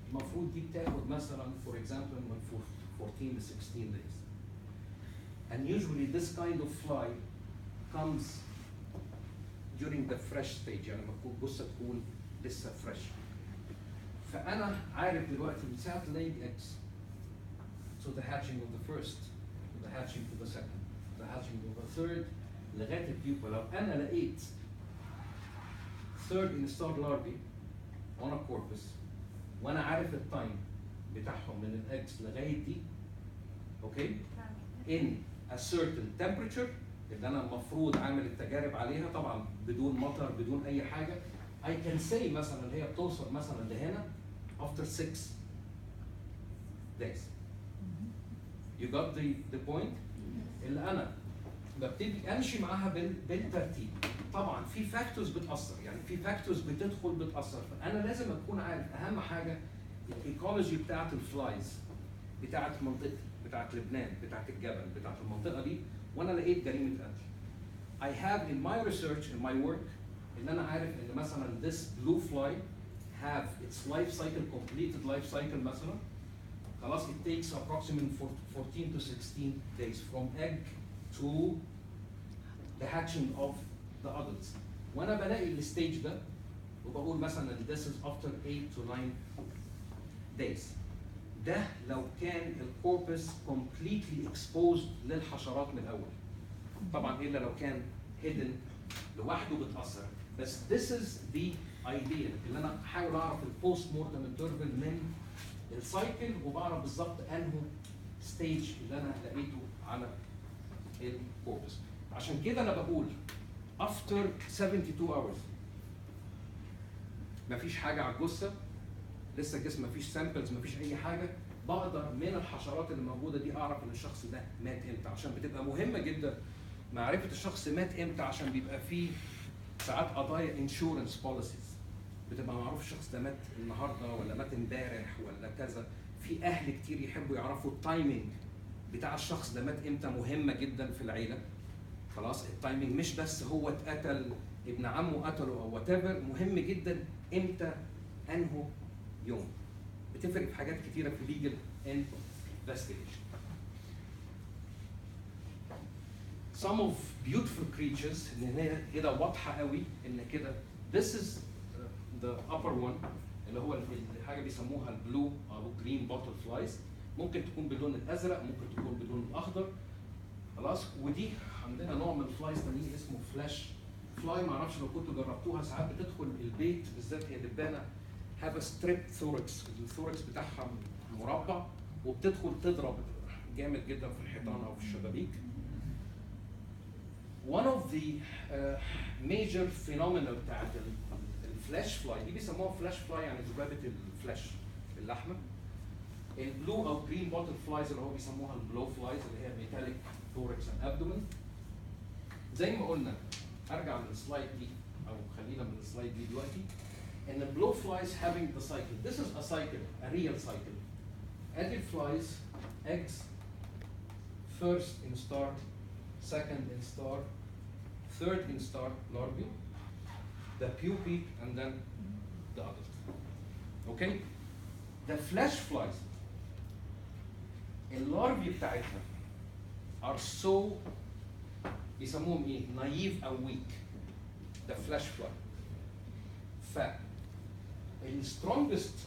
المفروض دي بتاخد مثلا for example من 14 to 16 days. And usually this kind of fly comes during the fresh stage، يعني لما تكون جثه تكون لسه fresh. فأنا عارف دلوقتي من ساعة laying eggs to the hatching of the first, to the hatching of the second, to the hatching of the third لغاية البيوبا. لو أنا لقيت third instar larvae on a corpus وأنا عارف التايم بتاعهم من الإجز لغاية دي، أوكي؟ in a certain temperature اللي أنا المفروض عامل التجارب عليها طبعًا بدون مطر بدون أي حاجة. I can say مثلا هي بتوصل مثلا لهنا after 6 days. You got the point؟ اللي أنا ببتدي أمشي معاها بالترتيب. طبعًا في فاكتورز بتأثر، يعني في فاكتورز بتدخل بتأثر، فأنا لازم أكون عارف أهم حاجة الإيكولوجي بتاعت الفلايز بتاعت منطقتي، بتاعت لبنان، بتاعت الجبل، بتاعت المنطقة دي، وأنا لقيت جريمة قتل. I have in my research in my work إن أنا عارف إن مثلا this blue fly have its life cycle completed life cycle مثلا خلاص it takes approximately 14 to 16 days from egg to the hatching of the adults. وأنا بلاقي الستيج ده وبقول مثلا this is after 8 to 9 days. ده لو كان الكوربس completely exposed للحشرات من الأول. طبعا إلا لو كان hidden لوحده بتأثر. بس this is the idea اللي انا بحاول اعرف البوست مورتم انترفل من السايكل وبعرف بالظبط انه ستيج اللي انا لقيته على الكوربس. عشان كده انا بقول after 72 hours مفيش حاجه على الجثه، لسه الجسم مفيش سامبلز مفيش اي حاجه، بقدر من الحشرات اللي موجوده دي اعرف ان الشخص ده مات امتى، عشان بتبقى مهمه جدا معرفه الشخص مات امتى، عشان بيبقى فيه ساعات قضايا انشورنس بوليسيز بتبقى معروف الشخص ده مات النهارده ولا مات امبارح ولا كذا. في اهل كتير يحبوا يعرفوا التايمنج بتاع الشخص ده مات امتى، مهمه جدا في العيله. خلاص التايمنج مش بس هو اتقتل ابن عمه قتله او وات ايفر، مهم جدا امتى انه يوم. بتفرق في حاجات كتيره في ليجل انفستيجيشن. Some of beautiful creatures ان هي كده واضحه قوي ان كده this is the upper one اللي هو الحاجه بيسموها البلو او جرين بوتل فلايز، ممكن تكون باللون الازرق ممكن تكون باللون الاخضر. خلاص ودي عندنا نوع من الفلايز تاني اسمه فلاش فلاي، ما اعرفش لو كنتوا جربتوها، ساعات بتدخل البيت بالذات هي دبانه هاف ستريب ثوركس، الثوركس بتاعها مربع وبتدخل تضرب جامد جدا في الحيطان او في الشبابيك. One of the major phenomena بتاعت الفلاش فلاي دي بيسموها فلاش فلاي يعني ذبابة الفلاش اللحمة. البلو او جرين بوتل فلايز اللي هو بيسموها البلو فلايز اللي هي ميتاليك ثوركس اند ابدومن. زي ما قلنا ارجع للسلايد دي او خلينا من السلايد دي دلوقتي ان البلو فلايز having the cycle. This is a cycle, a real cycle. ادي flies, eggs, first instar, second instar, third instar larvae, the pupae, and then the adult. Okay? The flash flies, الlarvae بتاعتها are so بيسموهم ايه؟ naive أو weak. The flash fly. ف strongest